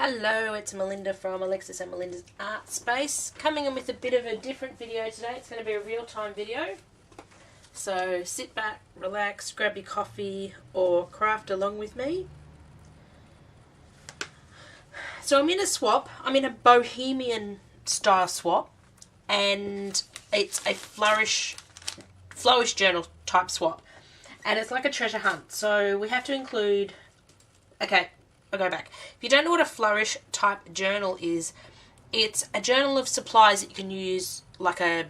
Hello, it's Melinda from Alexis and Melinda's Art Space. Coming in with a bit of a different video today. It's going to be a real-time video. So sit back, relax, grab your coffee or craft along with me. So I'm in a swap. I'm in a bohemian style swap. And it's a Flourish journal type swap. And it's like a treasure hunt. So we have to include... Okay, I'll go back. If you don't know what a Flourish type journal is, it's a journal of supplies that you can use, like a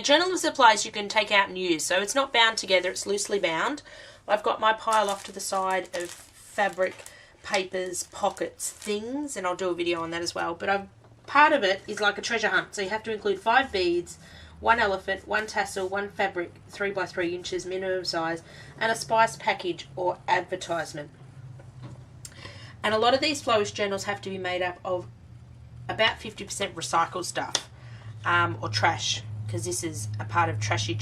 journal of supplies you can take out and use. So it's not bound together, it's loosely bound. I've got my pile off to the side of fabric, papers, pockets, things, and I'll do a video on that as well. But part of it is like a treasure hunt. So you have to include 5 beads, 1 elephant, 1 tassel, 1 fabric, 3 by 3 inches minimum size, and a spice package or advertisement. And a lot of these Flowish journals have to be made up of about 50% recycled stuff or trash, because this is a part of Trashy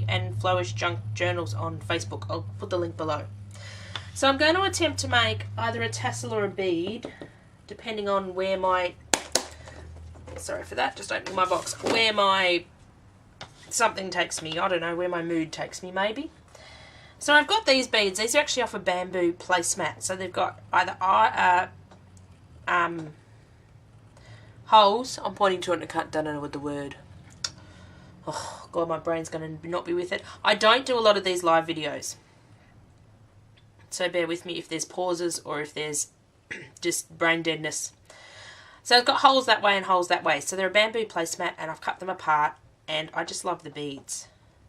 and Flowish junk journals on Facebook. I'll put the link below. So I'm going to attempt to make either a tassel or a bead, depending on where my, sorry for that, just opening my box, where my something takes me. I don't know, where my mood takes me maybe. So I've got these beads. These are actually off a bamboo placemat. So they've got either holes. I'm pointing to it and I don't know what the word. Oh, God, my brain's going to not be with it. I don't do a lot of these live videos. So bear with me if there's pauses or if there's just brain deadness. So I've got holes that way and holes that way. So they're a bamboo placemat and I've cut them apart. And I just love the beads.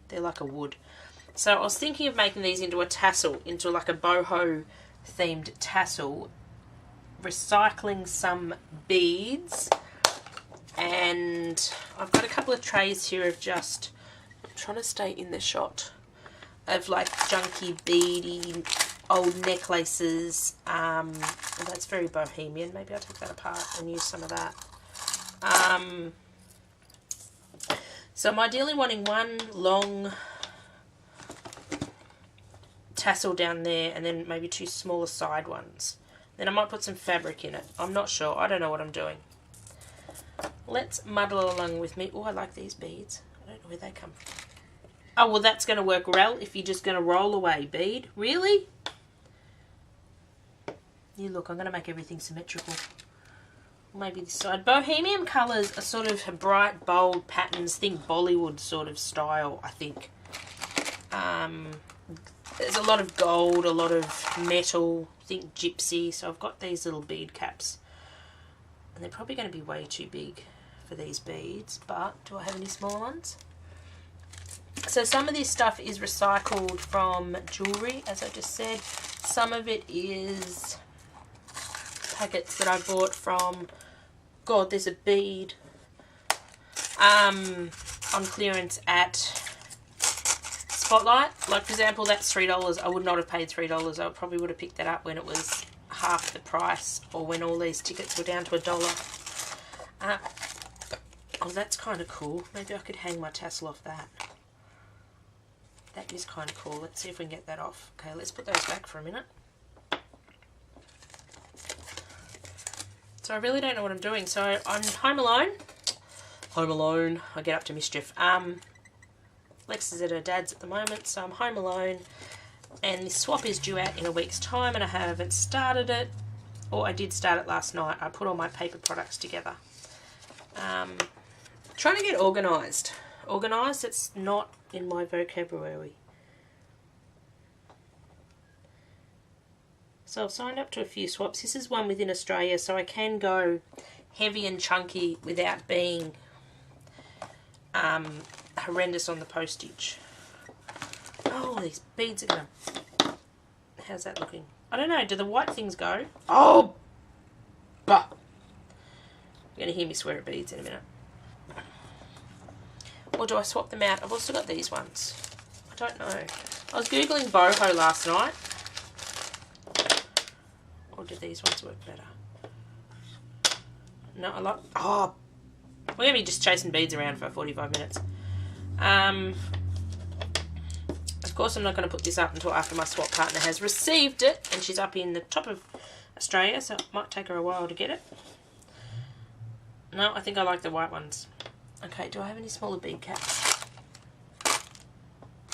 They're like a wood. So I was thinking of making these into a tassel, into like a BoHo themed tassel, recycling some beads, and I've got a couple of trays here of just, I'm trying to stay in the shot, of like junky, beady, old necklaces. Well, that's very bohemian. Maybe I'll take that apart and use some of that. So I'm ideally wanting one long tassel down there and then maybe 2 smaller side ones. Then I might put some fabric in it. I'm not sure. I don't know what I'm doing. Let's muddle along with me. Oh, I like these beads. I don't know where they come from. Oh, well, that's going to work well if you're just going to roll away bead. Really? You look, I'm going to make everything symmetrical. Maybe this side. Bohemian colours are sort of bright, bold patterns. Think Bollywood sort of style, I think. There's a lot of gold, a lot of metal, think gypsy. So I've got these little bead caps. And they're probably going to be way too big for these beads. But do I have any smaller ones? So some of this stuff is recycled from jewellery, as I just said. Some of it is packets that I bought from, God, there's a bead on clearance at Spotlight. Like, for example, that's $3. I would not have paid $3. I probably would have picked that up when it was half the price, or when all these tickets were down to $1. Oh, that's kind of cool. Maybe I could hang my tassel off that. That is kind of cool. Let's see if we can get that off. Okay, let's put those back for a minute. So I really don't know what I'm doing. So I'm home alone. Home alone. I get up to mischief. Lex is at her dad's at the moment, so I'm home alone, and this swap is due out in a week's time, and I haven't started it, or I did start it last night. I put all my paper products together. Trying to get organised. Organised, it's not in my vocabulary. So I've signed up to a few swaps. This is one within Australia, so I can go heavy and chunky without being horrendous on the postage. Oh, these beads are gonna... How's that looking? I don't know. Do the white things go? Oh! Bah! You're going to hear me swear at beads in a minute. Or do I swap them out? I've also got these ones. I don't know. I was Googling BoHo last night. Or do these ones work better? No, I like... Oh! We're going to be just chasing beads around for 45 minutes. Of course, I'm not going to put this up until after my swap partner has received it, and she's up in the top of Australia, so it might take her a while to get it. No, I think I like the white ones. Okay, do I have any smaller bead caps?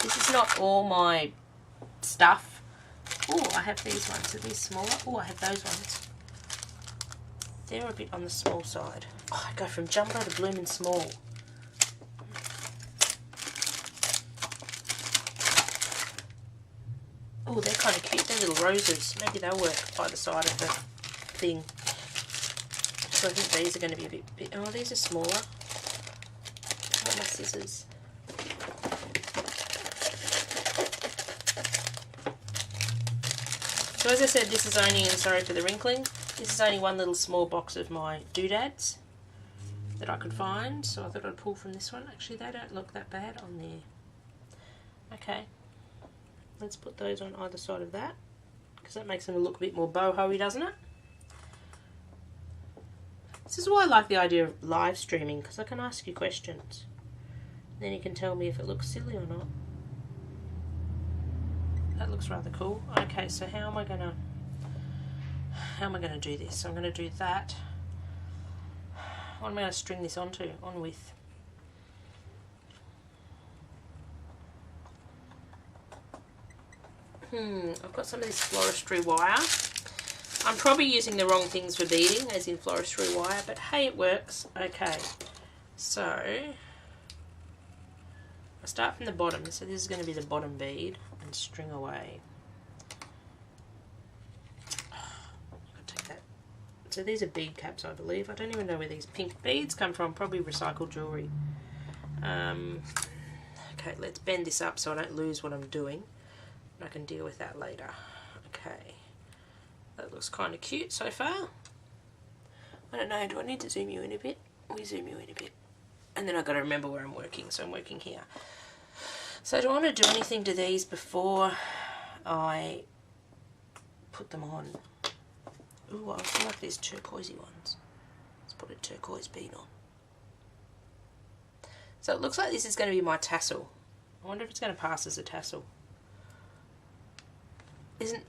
This is not all my stuff. Oh, I have these ones. Are these smaller? Oh, I have those ones. They're a bit on the small side. Oh, I go from jumbo to blooming small. Oh, they're kind of cute. They're little roses. Maybe they'll work by the side of the thing. So I think these are going to be a bit... Oh, these are smaller. What are my scissors? So as I said, this is only, and sorry for the wrinkling, this is only one little small box of my doodads that I could find. So I thought I'd pull from this one. Actually, they don't look that bad on there. Okay. Let's put those on either side of that, because that makes them look a bit more boho-y, doesn't it? This is why I like the idea of live streaming, because I can ask you questions. Then you can tell me if it looks silly or not. That looks rather cool. Okay, so how am I gonna do this? I'm gonna do that. What am I gonna string this onto? On with? I've got some of this floristry wire. I'm probably using the wrong things for beading, as in floristry wire, but hey, it works. Okay, so I start from the bottom. So this is going to be the bottom bead, and string away. Take that. So these are bead caps, I believe. I don't even know where these pink beads come from. Probably recycled jewellery. Okay, let's bend this up so I don't lose what I'm doing. I can deal with that later. Okay, that looks kind of cute so far. I don't know, do I need to zoom you in a bit? We zoom you in a bit. And then I've got to remember where I'm working, so I'm working here. So do I want to do anything to these before I put them on? Ooh, I feel like these turquoisey ones. Let's put a turquoise bead on. So it looks like this is going to be my tassel. I wonder if it's going to pass as a tassel. That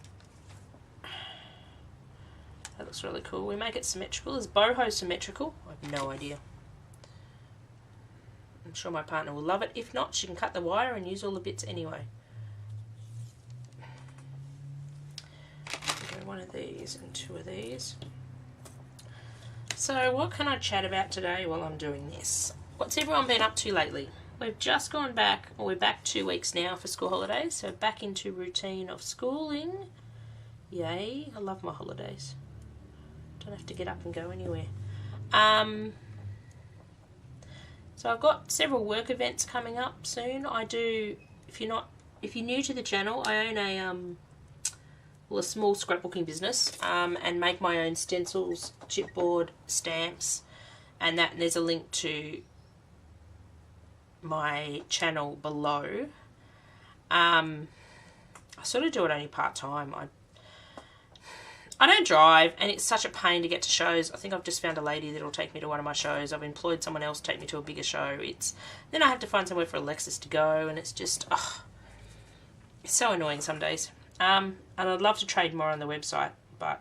looks really cool. We make it symmetrical. Is BoHo symmetrical? I have no idea. I'm sure my partner will love it. If not, she can cut the wire and use all the bits anyway. Go one of these and two of these. So what can I chat about today while I'm doing this? What's everyone been up to lately? We've just gone back, or we're back 2 weeks now for school holidays, so back into routine of schooling. Yay, I love my holidays. Don't have to get up and go anywhere. So I've got several work events coming up soon. I do, if you're new to the channel, I own a small scrapbooking business, and make my own stencils, chipboard, stamps, and there's a link to my channel below. I sort of do it only part-time. I don't drive, and it's such a pain to get to shows. I think I've just found a lady that'll take me to one of my shows. I've employed someone else to take me to a bigger show. Then I have to find somewhere for Alexis to go, and it's just, it's so annoying some days. And I'd love to trade more on the website, but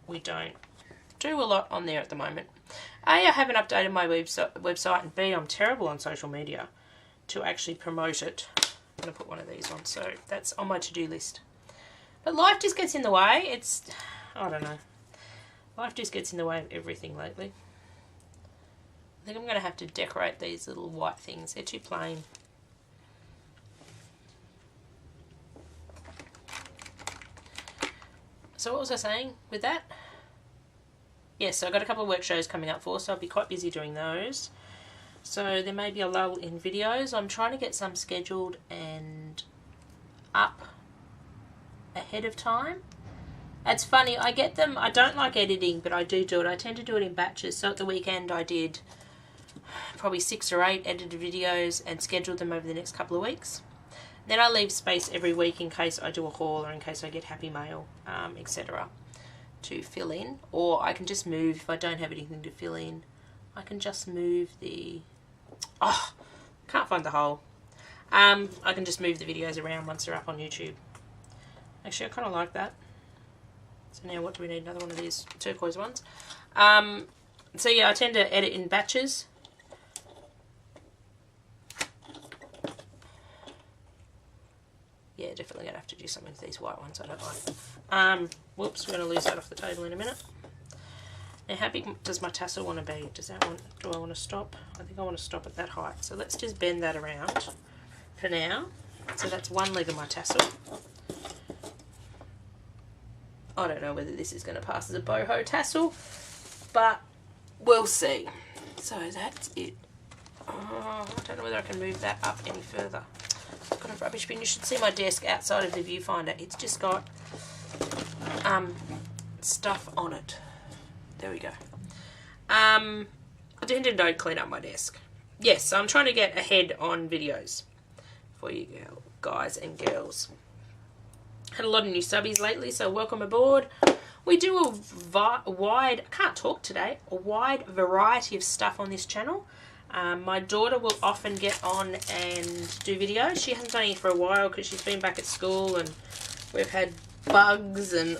we don't do a lot on there at the moment. A, I haven't updated my website, and B, I'm terrible on social media to actually promote it. I'm going to put one of these on, so that's on my to-do list. But life just gets in the way. I don't know. Life just gets in the way of everything lately. I think I'm going to have to decorate these little white things. They're too plain. So what was I saying with that? Yes, so I've got a couple of work shows coming up so I'll be quite busy doing those. So there may be a lull in videos. I'm trying to get some scheduled and up ahead of time. It's funny, I get them, I don't like editing, but I do it. I tend to do it in batches. So at the weekend I did probably 6 or 8 edited videos and scheduled them over the next couple of weeks. Then I leave space every week in case I do a haul or in case I get happy mail, etc. to fill in. Or I can just move, if I don't have anything to fill in, I can just move the... Oh, can't find the hole. I can just move the videos around once they're up on YouTube. Actually, I kind of like that. So now what do we need? Another one of these turquoise ones. So yeah, I tend to edit in batches. Yeah, definitely gonna have to do something with these white ones. I don't like. Whoops, we're gonna lose that off the table in a minute. Now, how big does my tassel want to be? Do I want to stop? I think I want to stop at that height. So let's just bend that around for now. So that's one leg of my tassel. I don't know whether this is going to pass as a BoHo tassel, but we'll see. So that's it. Oh, I don't know whether I can move that up any further. I've got a rubbish bin. You should see my desk outside of the viewfinder. It's just got stuff on it. There we go. I tend to don't clean up my desk. Yes, so I'm trying to get ahead on videos for you guys and girls. Had a lot of new subbies lately, so welcome aboard. We do a wide, I can't talk today, a wide variety of stuff on this channel. My daughter will often get on and do videos. She hasn't done it for a while because she's been back at school and we've had bugs and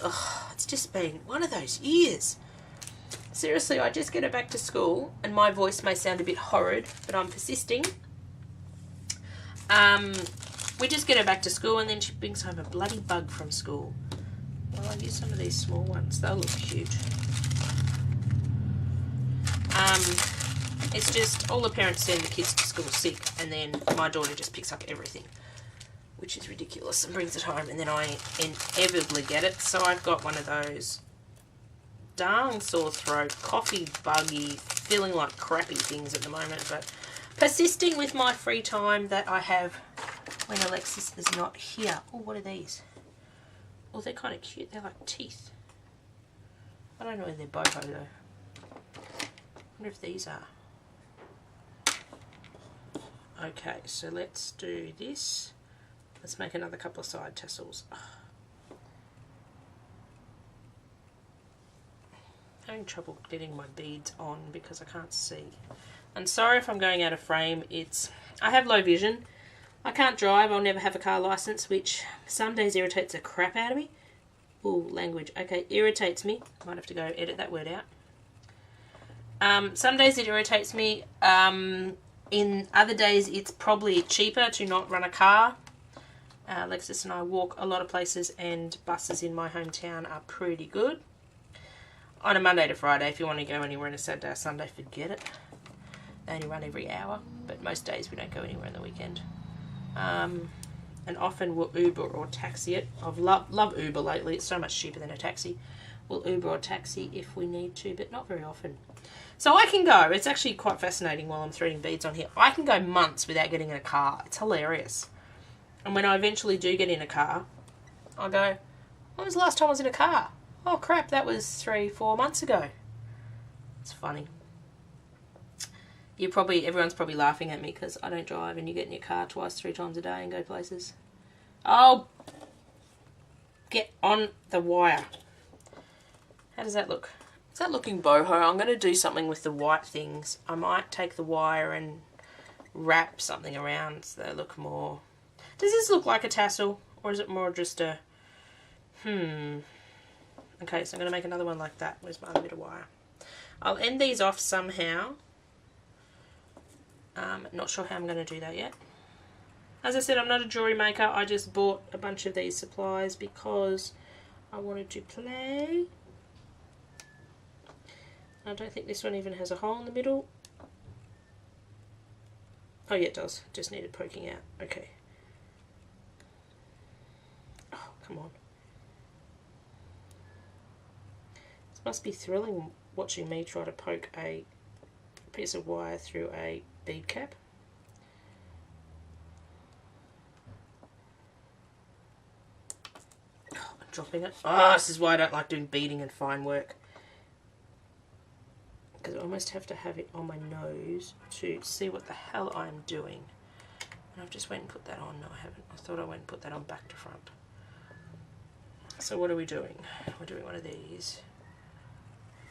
it's just been one of those years. Seriously, I just get her back to school and my voice may sound a bit horrid, but I'm persisting. We just get her back to school and then she brings home a bloody bug from school. Well, I'll use some of these small ones. They'll look cute. It's just all the parents send the kids to school sick and then my daughter just picks up everything, which is ridiculous, and brings it home, and then I inevitably get it. So I've got one of those darn sore throat, coffee buggy, feeling like crappy things at the moment, but persisting with my free time that I have when Alexis is not here. Oh, what are these? Oh, they're kind of cute. They're like teeth. I don't know whether they're BoHo though. I wonder if these are. Okay, so let's do this. Let's make another couple of side tassels. Having trouble getting my beads on because I can't see. I'm sorry if I'm going out of frame. I have low vision. I can't drive. I'll never have a car license, which some days irritates the crap out of me. Ooh, language. Okay, irritates me. Might have to go edit that word out. Some days it irritates me. In other days it's probably cheaper to not run a car. Alexis and I walk a lot of places and buses in my hometown are pretty good. On a Monday to Friday, if you want to go anywhere on a Saturday or Sunday, forget it. They only run every hour, but most days we don't go anywhere on the weekend. And often we'll Uber or taxi it. I've loved Uber lately. It's so much cheaper than a taxi. We'll Uber or taxi if we need to, but not very often. So I can go. It's actually quite fascinating while I'm threading beads on here. I can go months without getting in a car. It's hilarious. And when I eventually do get in a car, I'll go, when was the last time I was in a car? Oh crap, that was 3-4 months ago. It's funny. Everyone's probably laughing at me because I don't drive and you get in your car 2-3 times a day and go places. Oh, get on the wire. How does that look? Is that looking boho? I'm going to do something with the white things. I might take the wire and wrap something around so they look more... Does this look like a tassel or is it more just a... Okay, so I'm going to make another one like that. Where's my other bit of wire? I'll end these off somehow. Not sure how I'm going to do that yet. As I said, I'm not a jewellery maker. I just bought a bunch of these supplies because I wanted to play. I don't think this one even has a hole in the middle. Oh yeah, it does. Just needed poking out. Okay. Oh, come on. This must be thrilling watching me try to poke a piece of wire through a bead cap. Oh, I'm dropping it. Oh, this is why I don't like doing beading and fine work. Because I almost have to have it on my nose to see what the hell I'm doing. And I've just went and put that on. No, I haven't. I thought I went and put that on back to front. So what are we doing? We're doing one of these.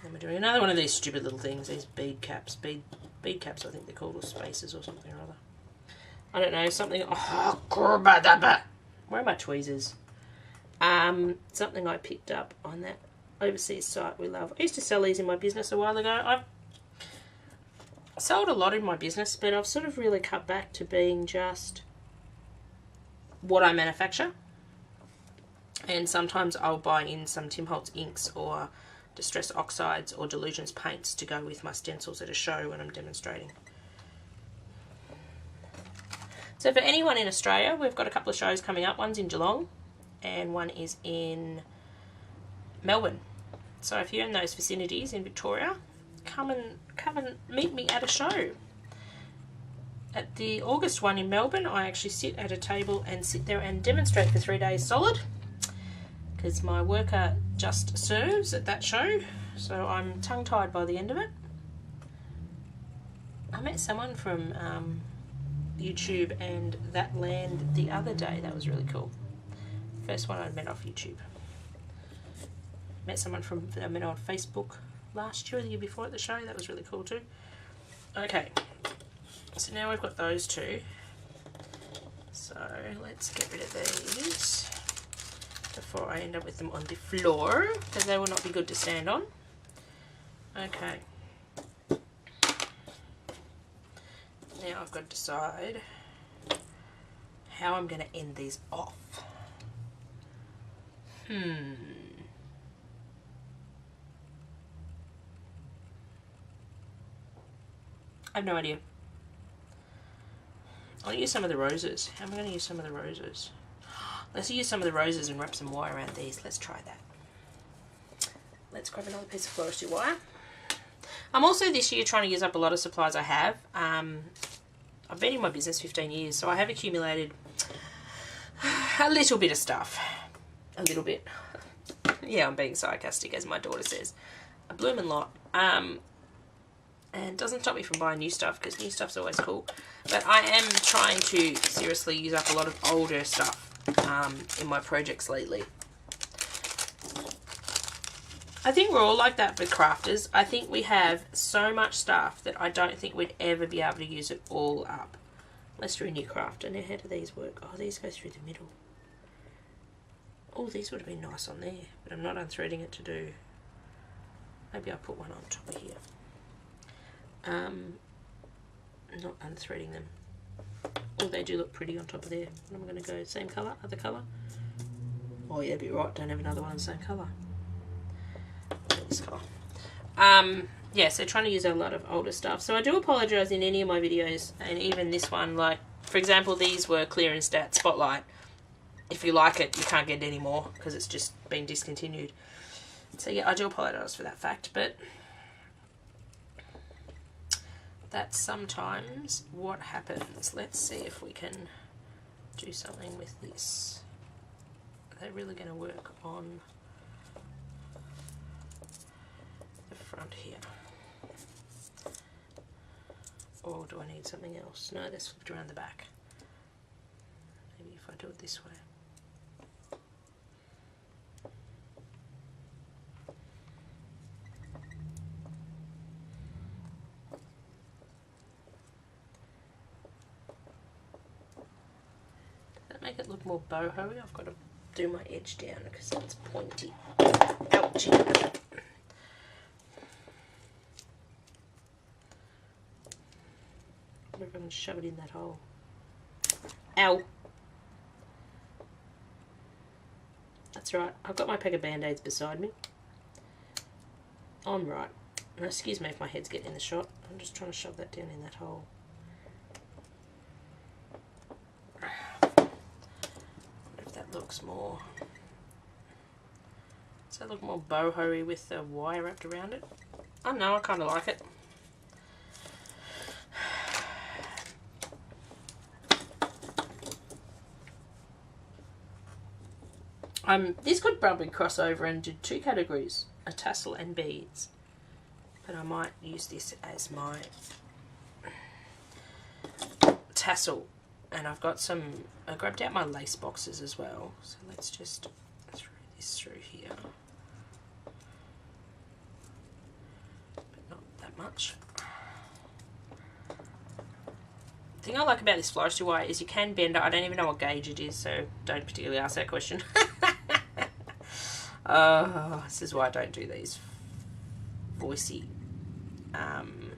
Then we're doing another one of these stupid little things, these bead caps. Bead caps, I think they're called, or spacers or something or other. I don't know, something... Oh, where are my tweezers? Something I picked up on that overseas site we love. I used to sell these in my business a while ago. I've sold a lot in my business, but I've sort of really cut back to being just what I manufacture. And sometimes I'll buy in some Tim Holtz inks or Distress Oxides or Delusions paints to go with my stencils at a show when I'm demonstrating. So for anyone in Australia, we've got a couple of shows coming up. One's in Geelong and one is in Melbourne. So if you're in those vicinities in Victoria, come and meet me at a show. At the August one in Melbourne, I actually sit at a table and sit there and demonstrate for 3 days solid, because my worker just serves at that show, so I'm tongue-tied by the end of it. I met someone from YouTube and That Land the other day. That was really cool. First one I'd met off YouTube. Met someone from I met on Facebook last year or the year before at the show. That was really cool too. Okay, so now we've got those two. So let's get rid of these before I end up with them on the floor, because they will not be good to stand on. Okay. Now I've got to decide how I'm going to end these off. I have no idea. I'll use some of the roses. How am I going to use some of the roses? Let's use some of the roses and wrap some wire around these. Let's try that. Let's grab another piece of Flourish wire. I'm also this year trying to use up a lot of supplies I have. I've been in my business 15 years, so I have accumulated a little bit of stuff. A little bit. Yeah, I'm being sarcastic, as my daughter says. A bloomin' lot. And it doesn't stop me from buying new stuff, because new stuff's always cool. But I am trying to seriously use up a lot of older stuff in my projects lately. I think we're all like that with crafters. I think we have so much stuff that I don't think we'd ever be able to use it all up. Let's do a new crafter. Now, how do these work? Oh, these go through the middle. Oh, these would have been nice on there, but I'm not unthreading it to do. Maybe I'll put one on top of here. Not unthreading them. Oh, they do look pretty on top of there. What am I going to go? Same colour? Other colour? Oh, yeah, be right. Don't have another one in the same colour. This colour. Yeah, so trying to use a lot of older stuff. So I do apologise in any of my videos, and even this one, like, for example, these were Clear and Stat Spotlight. If you like it, you can't get it anymore because it's just been discontinued. So yeah, I do apologise for that fact, but that's sometimes what happens. Let's see if we can do something with this. Are they really going to work on the front here? Or do I need something else? No, that's flipped around the back. Maybe if I do it this way. Make it look more boho-y. I've got to do my edge down because it's pointy. Ouchie. I wonder if I can shove it in that hole. Ow. That's right. I've got my pack of Band-Aids beside me. I'm right. Now, excuse me if my head's getting in the shot. I'm just trying to shove that down in that hole. Looks more, does that look more boho-y with the wire wrapped around it? I don't know, I kind of like it. This could probably cross over and do two categories, a tassel and beads, but I might use this as my tassel. And I've got some, I grabbed out my lace boxes as well. So let's just throw this through here. But not that much. The thing I like about this Flourish wire is you can bend it. I don't even know what gauge it is, so don't particularly ask that question. This is why I don't do these voicey. I'm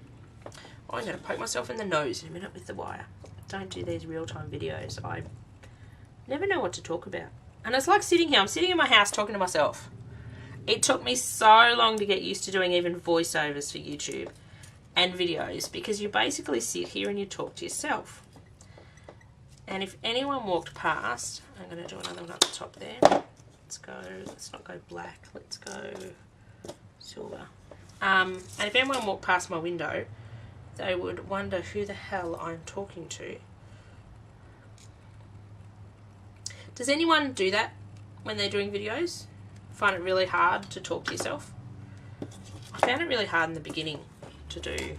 going to poke myself in the nose in a minute with the wire. Don't do these real-time videos. I never know what to talk about. And it's like sitting here. I'm sitting in my house talking to myself. It took me so long to get used to doing even voiceovers for YouTube and videos, because you basically sit here and you talk to yourself. And if anyone walked past, I'm going to do another one at the top there. Let's not go black, let's go silver. And if anyone walked past my window, they would wonder who the hell I'm talking to. Does anyone do that when they're doing videos? Find it really hard to talk to yourself? I found it really hard in the beginning to do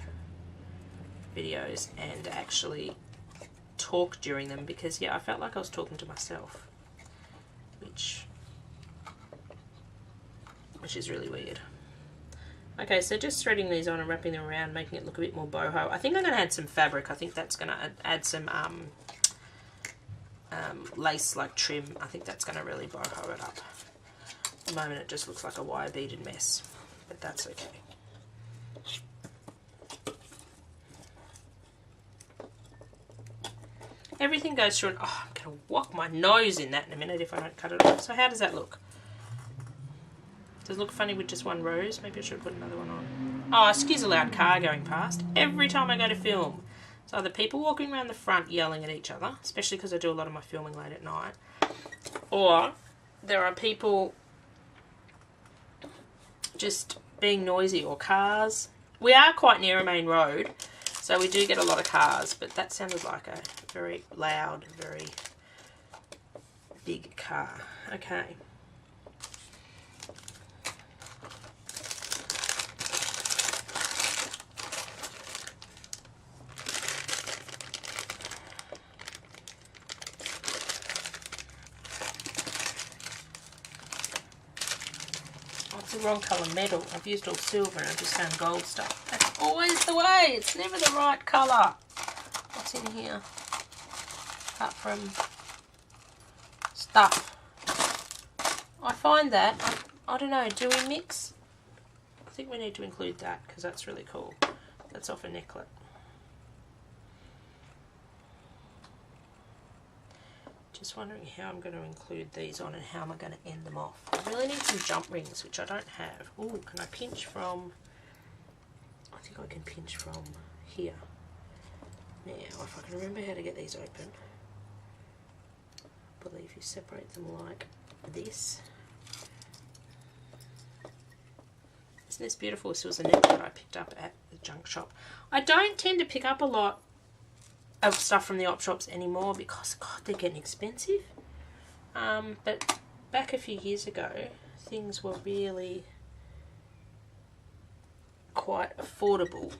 videos and actually talk during them, because yeah, I felt like I was talking to myself, which is really weird. Okay, so just threading these on and wrapping them around, making it look a bit more boho. I think I'm going to add some fabric. I think that's going to add some lace-like trim. I think that's going to really boho it up. At the moment it just looks like a wire beaded mess, but that's okay. Everything goes through, and oh, I'm going to whack my nose in that in a minute if I don't cut it off. So how does that look? Does it look funny with just one rose? Maybe I should put another one on. Oh, excuse a loud car going past. Every time I go to film, it's either people walking around the front yelling at each other, especially because I do a lot of my filming late at night, or there are people just being noisy, or cars. We are quite near a main road, so we do get a lot of cars, but that sounded like a very loud, very big car. Okay. Wrong colour metal. I've used all silver and I've just found gold stuff. That's always the way. It's never the right colour. What's in here? Apart from stuff. I find that, I don't know, do we mix? I think we need to include that because that's really cool. That's off a necklet. Just wondering how I'm going to include these on and how am I going to end them off. I really need some jump rings, which I don't have. Ooh, can I pinch from... I think I can pinch from here. Now, if I can remember how to get these open, I believe you separate them like this. Isn't this beautiful? This was a necklet I picked up at the junk shop. I don't tend to pick up a lot of stuff from the op shops anymore because God, they're getting expensive. But back a few years ago, things were really quite affordable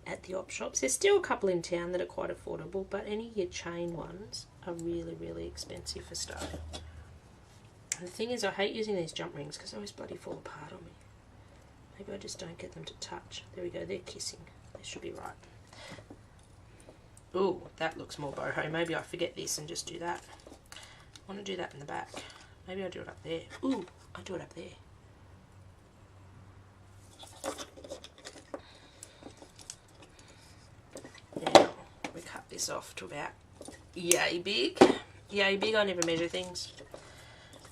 at the op shops. There's still a couple in town that are quite affordable, but any of your chain ones are really, really expensive for stuff. And the thing is, I hate using these jump rings because they always bloody fall apart on me. Maybe I just don't get them to touch. There we go, they're kissing. They should be right. Ooh, that looks more boho. Maybe I forget this and just do that. I want to do that in the back. Maybe I do it up there. Ooh, I do it up there. Now, we cut this off to about yay big. Yay big, I never measure things.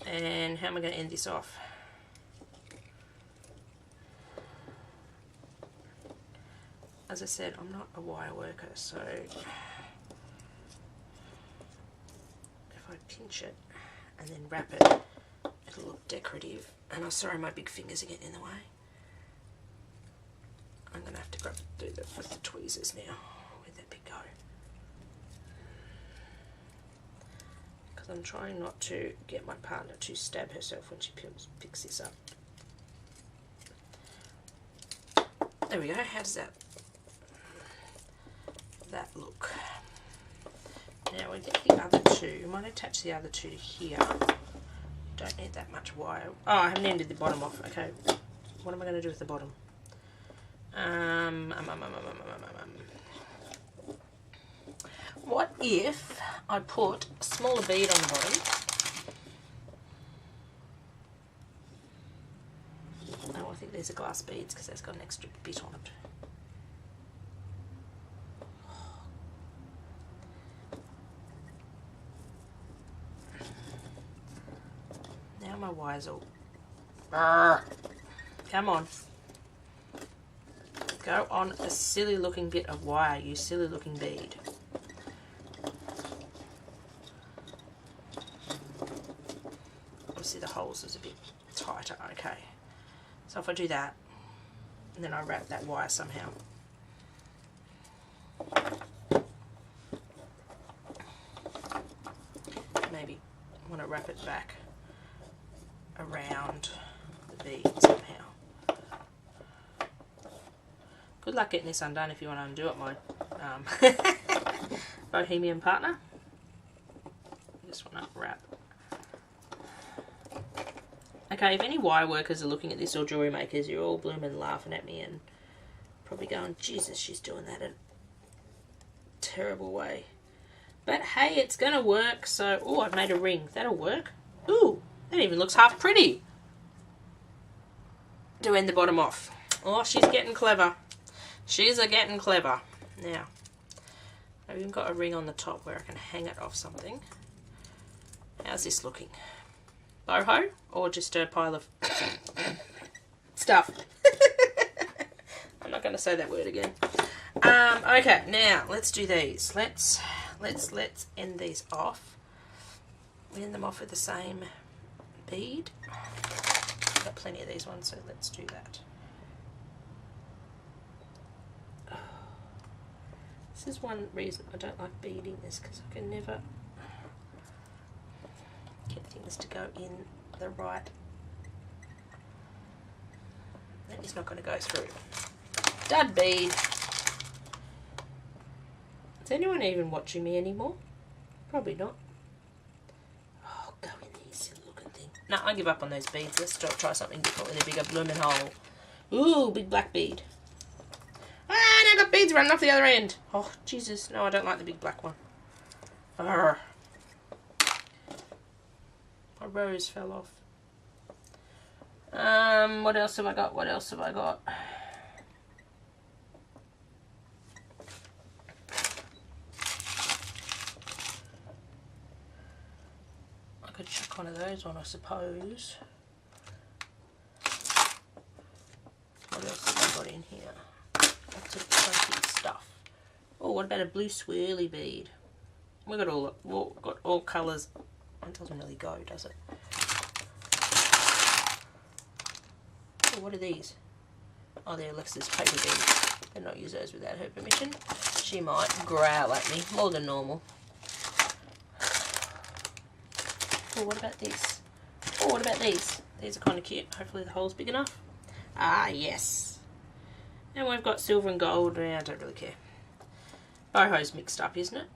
And how am I going to end this off? As I said, I'm not a wire worker, so if I pinch it and then wrap it, it'll look decorative. And I'm sorry, my big fingers are getting in the way. I'm going to have to do that with the tweezers now. Where'd that bit go? Because I'm trying not to get my partner to stab herself when she picks this up. There we go. How does that look? Now we get the other two. We might attach the other two to here. Don't need that much wire. Oh, I haven't ended the bottom off. Okay, what am I going to do with the bottom? What if I put a smaller bead on the bottom think these are glass beads because it's got an extra bit on it. Now my wire's all... Come on. Go on a silly looking bit of wire, you silly looking bead. Obviously the holes is a bit tighter, okay. So if I do that, and then I wrap that wire somehow. Maybe I want to wrap it back around the bead somehow. Good luck getting this undone if you want to undo it, my bohemian partner. I just want to wrap. Okay, if any wire workers are looking at this or jewellery makers, you're all blooming laughing at me and probably going, Jesus, she's doing that in a terrible way. But hey, it's going to work. So, oh, I've made a ring. That'll work. Ooh, that even looks half pretty. To end the bottom off. Oh, she's getting clever. She's a-getting clever. Now, I've even got a ring on the top where I can hang it off something. How's this looking? BoHo or just a pile of stuff? I'm not going to say that word again. Okay, now let's do these. Let's end these off. We end them off with the same bead. I've got plenty of these ones, so let's do that. This is one reason I don't like beading this, because I can never get things to go in the right. That is not going to go through. Dud bead. Is anyone even watching me anymore? Probably not. Oh, go in there, silly looking thing. No, I give up on those beads. Let's try something different with a bigger blooming hole. Ooh, big black bead. Ah, now I've got beads running off the other end. Oh, Jesus. No, I don't like the big black one. Arrgh. My rose fell off. What else have I got? What else have I got? I could chuck one of those on, I suppose. What else have I got in here? Lots of funky stuff. Oh, what about a blue swirly bead? We've got all colours. It doesn't really go, does it? Oh, what are these? Oh, they're Alexis paper beads. Better not use those without her permission. She might growl at me more than normal. Oh, what about this? Oh, what about these? These are kind of cute. Hopefully the hole's big enough. Ah, yes. And we've got silver and gold. I don't really care. BoHo's mixed up, isn't it?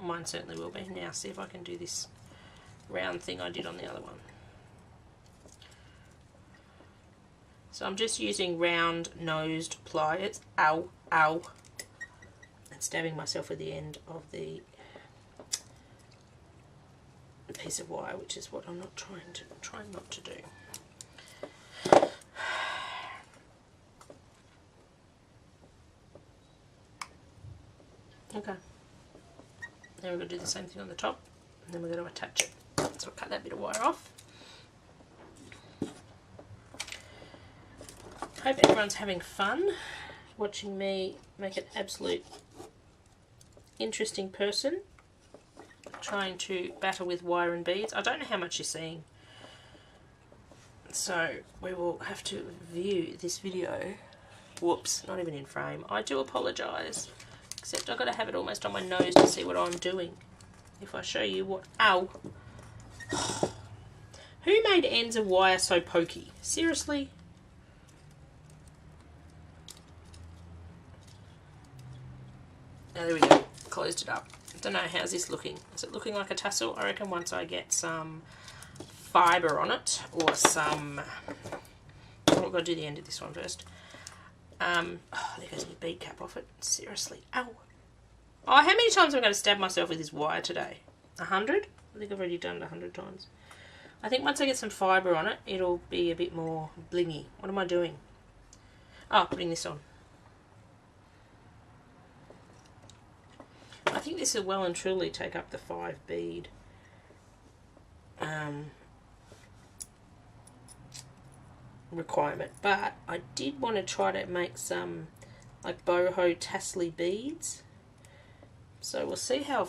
Mine certainly will be. Now, see if I can do this round thing I did on the other one. So I'm just using round nosed pliers. Ow, ow. And stabbing myself with the end of the piece of wire, which is what I'm not trying not to do. Okay. Now we're going to do the same thing on the top, and then we're going to attach it. So I'll cut that bit of wire off. Hope everyone's having fun watching me make an absolute interesting person trying to battle with wire and beads. I don't know how much you're seeing, so we will have to view this video. Whoops, not even in frame. I do apologise, except I've got to have it almost on my nose to see what I'm doing. If I show you what... Ow! Who made ends of wire so pokey? Seriously? Now there we go. Closed it up. Don't know, how's this looking? Is it looking like a tassel? I reckon once I get some fibre on it, or some... Oh, I've got to do the end of this one first. Oh, there goes my bead cap off it. Seriously. Ow. Oh, how many times am I going to stab myself with this wire today? 100? I think I've already done it 100 times. I think once I get some fibre on it, it'll be a bit more blingy. What am I doing? Oh, putting this on. I think this will well and truly take up the 5 bead requirement, but I did want to try to make some like BoHo tassel beads, so we'll see how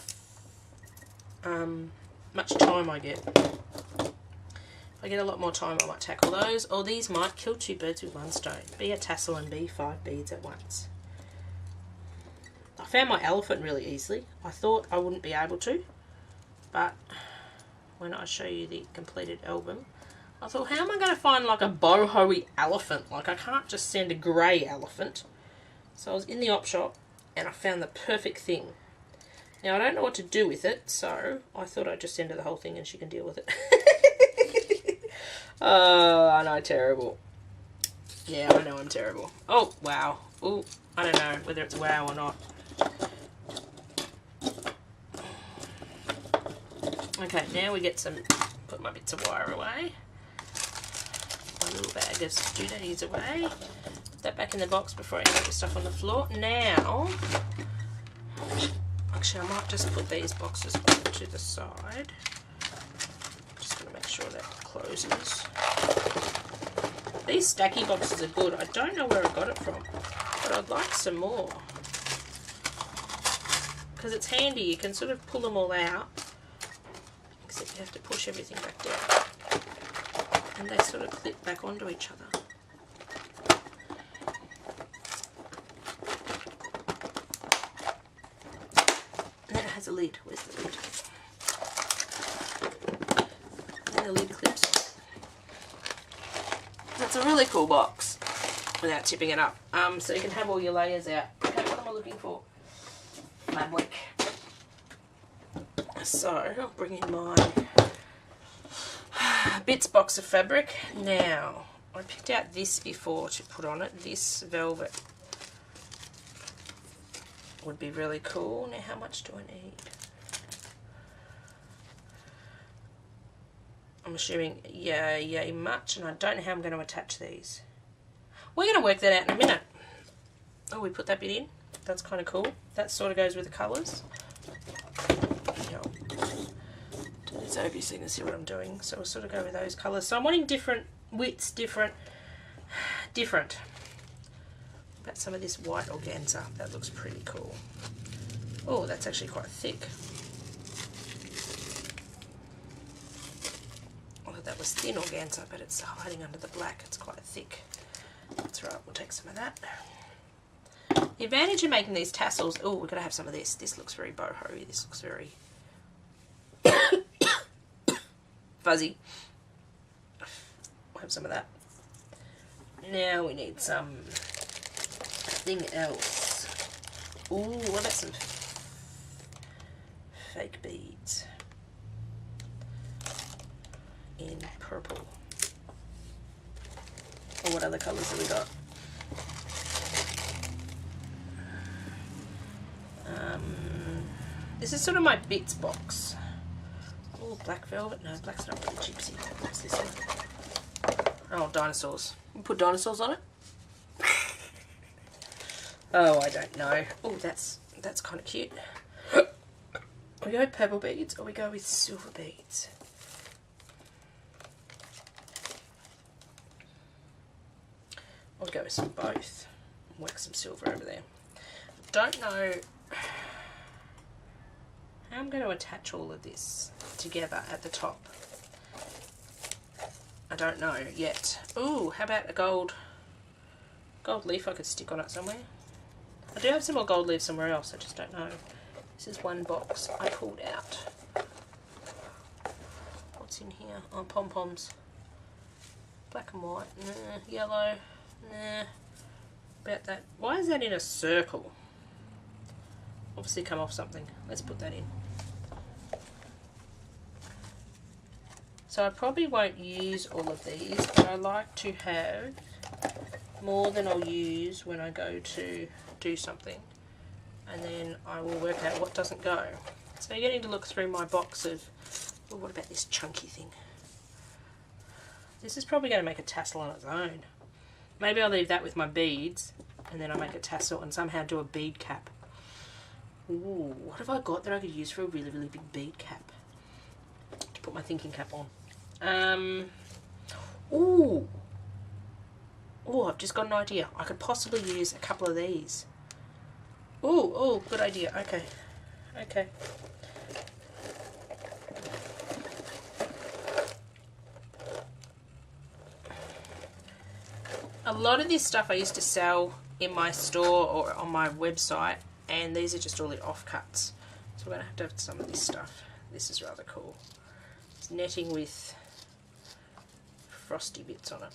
much time I get. If I get a lot more time, I might tackle those, or these might kill 2 birds with 1 stone, be a tassel and be 5 beads at once. I found my elephant really easily. I thought I wouldn't be able to, but when I show you the completed album, I thought, how am I going to find like a boho-y elephant? Like, I can't just send a grey elephant. So I was in the op shop and I found the perfect thing. Now I don't know what to do with it, so I thought I'd just send her the whole thing and she can deal with it. Oh, I know, terrible. Yeah, I know I'm terrible. Oh, wow. Oh, I don't know whether it's wow or not. Okay, now we get some, put my bits of wire away. My little bag of doodies away. Put that back in the box before I get the stuff on the floor. Now, actually I might just put these boxes over to the side. Just going to make sure that closes. These stacky boxes are good. I don't know where I got it from, but I'd like some more. Because it's handy, you can sort of pull them all out. Except you have to push everything back down. And they sort of clip back onto each other. And then it has a lid. Where's the lid? And the lid clips. That's a really cool box without tipping it up. So you can have all your layers out. Okay, what am I looking for? Fabric. So I'll bring in my bits box of fabric. Now, I picked out this before to put on it. This velvet would be really cool. Now, how much do I need? I'm assuming yay much, and I don't know how I'm going to attach these. We're going to work that out in a minute. Oh, we put that bit in. That's kind of cool. That sort of goes with the colours. So obviously you can see what I'm doing. So we'll sort of go with those colours. So I'm wanting different widths, different. About some of this white organza. That looks pretty cool. Oh, that's actually quite thick. I thought that was thin organza, but it's hiding under the black. It's quite thick. That's right, we'll take some of that. The advantage of making these tassels, oh, we're going to have some of this. This looks very boho-y. This looks very fuzzy. We'll have some of that. Now we need something else. Ooh, what about some fake beads in purple? Or what other colours have we got? This is sort of my bits box. Oh, black velvet. No, black's not really gypsy. What's this one? Oh, dinosaurs. We'll put dinosaurs on it. Oh, I don't know. Oh, that's kind of cute. We go purple beads or we go with silver beads? I'll go with some both. Work some silver over there. Don't know how I'm going to attach all of this together at the top. I don't know yet. Ooh, how about a gold leaf I could stick on it somewhere? I do have some more gold leaves somewhere else, I just don't know. This is one box I pulled out. What's in here? Oh, pom-poms. Black and white. Nah. Yellow. Nah. About that. Why is that in a circle? Obviously come off something. Let's put that in. So I probably won't use all of these, but I like to have more than I'll use when I go to do something. And then I will work out what doesn't go. So you're getting to look through my box of, oh, what about this chunky thing? This is probably going to make a tassel on its own. Maybe I'll leave that with my beads, and then I'll make a tassel and somehow do a bead cap. Ooh, what have I got that I could use for a really, really big bead cap? To put my thinking cap on. Ooh. Oh, I've just got an idea. I could possibly use a couple of these. Ooh, good idea. Okay. Okay. A lot of this stuff I used to sell in my store or on my website, and these are just all the offcuts. So we're going to have some of this stuff. This is rather cool. It's netting with frosty bits on it.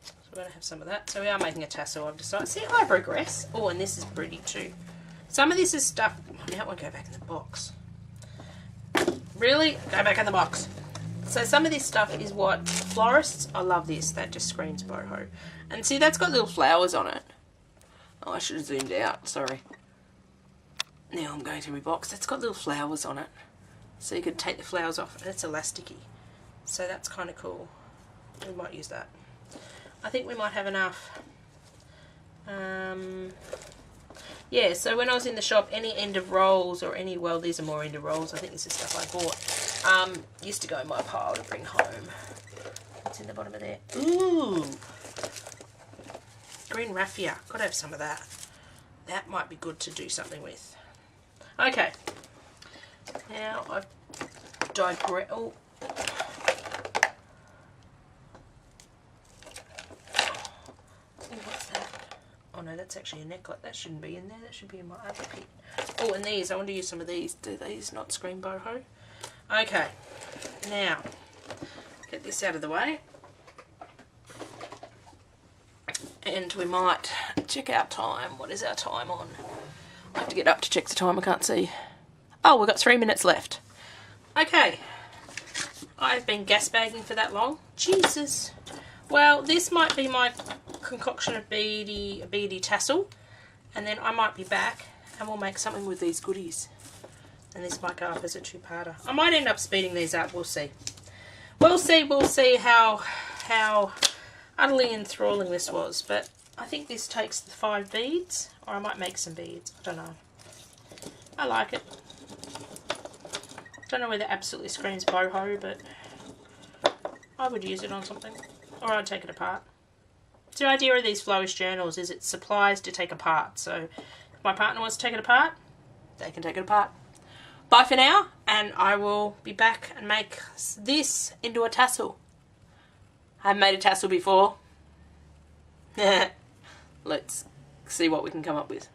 So we're going to have some of that. So we are making a tassel, I've decided. See, I progress. Oh, and this is pretty too. Some of this is stuff... Now it won't go back in the box. Really? Go back in the box. So some of this stuff is what florists... I love this. That just screams BoHo. And see, that's got little flowers on it. Oh, I should have zoomed out. Sorry. Now I'm going to rebox. It's got little flowers on it. So you could take the flowers off. And it's elasticy. So that's kind of cool. We might use that. I think we might have enough. Yeah, so when I was in the shop, any end of rolls or any... Well, these are more end of rolls. I think this is stuff I bought. Used to go in my pile to bring home. What's in the bottom of there? Ooh! Green raffia. Gotta have some of that. That might be good to do something with. Okay. Now I've digressed. Oh. What's that? Oh no, that's actually a necklet. That shouldn't be in there. That should be in my other kit. Oh, and these. I want to use some of these. Do these not scream BoHo? Okay. Now, get this out of the way. And we might check our time. What is our time on? I have to get up to check the time. I can't see. Oh, we've got 3 minutes left. Okay. I've been gas bagging for that long. Jesus. Well, this might be my concoction of a beady tassel. And then I might be back and we'll make something with these goodies. And this might go up as a two-parter. I might end up speeding these up. We'll see. We'll see how utterly enthralling this was, but I think this takes the 5 beads, or I might make some beads. I don't know. I like it. Don't know whether it absolutely screams BoHo, but I would use it on something, or I'd take it apart. The idea of these Flowish journals is it's supplies to take apart, so if my partner wants to take it apart, they can take it apart. Bye for now, and I will be back and make this into a tassel. I haven't made a tassel before. Let's see what we can come up with.